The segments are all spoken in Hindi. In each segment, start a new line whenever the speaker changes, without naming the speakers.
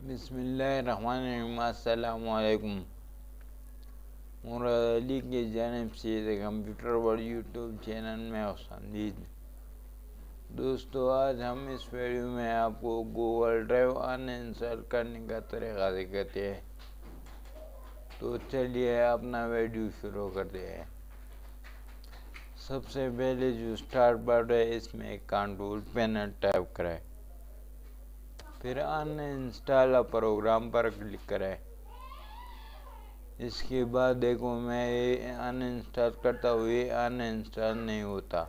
बिस्मिल्लाहिर्रहमानिर्रहीम। अस्सलामु अलैकुम। मुराद अली की जानिब से the computer world YouTube channel में खुशामदीद। दोस्तों, आज हम इस वीडियो में आपको गूगल ड्राइव अनइंस्टॉल करने का तरीका दिखाते हैं। तो चलिए अपना वीडियो शुरू करते हैं। सबसे पहले जो स्टार्ट बटन है इसमें कंट्रोल पैनल टैप करें, फिर अनइंस्टॉल प्रोग्राम पर क्लिक करें। इसके बाद देखो मैं ये अनइंस्टॉल करता हूँ, ये अनइंस्टॉल नहीं होता।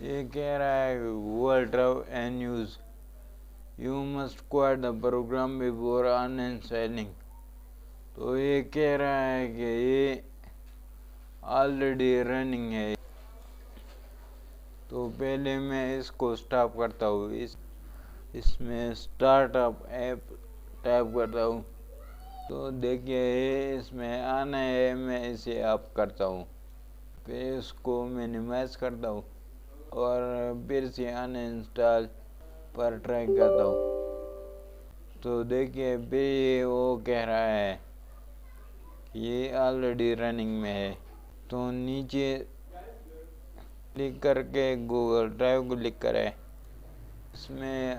ये कह रहा है Google drive and use you must quite the program before uninstalling. तो ये कह रहा है कि ये ऑलरेडी रनिंग है। तो पहले मैं इसको स्टॉप करता हूँ। इसमें स्टार्टअप ऐप टाइप करता हूँ। तो देखिए ये इसमें आना है, मैं इसे अप करता हूँ, फिर इसको मिनिमाइज करता हूँ और फिर से अनइंस्टॉल पर ट्राई करता हूँ। तो देखिए फिर ये वो कह रहा है ये ऑलरेडी रनिंग में है। तो नीचे क्लिक करके गूगल ड्राइव को क्लिक करें, इसमें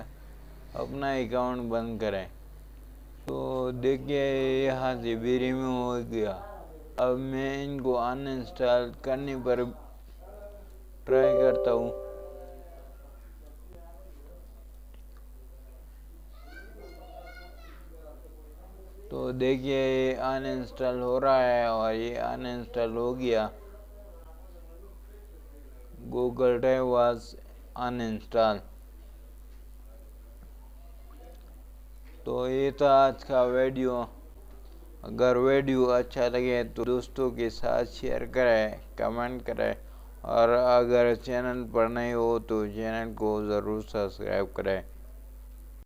अपना अकाउंट बंद करें। तो देखिए यहाँ से भी रिमूव हो गया। अब मैं इनको अनइंस्टॉल करने पर ट्राई करता हूँ। तो देखिए ये अनइंस्टॉल हो रहा है और ये अनइंस्टॉल हो गया। Google drive was uninstall. तो ये था आज का वीडियो। अगर वीडियो अच्छा लगे तो दोस्तों के साथ शेयर करें, कमेंट करें और अगर चैनल पर नए हो तो चैनल को ज़रूर सब्सक्राइब करें।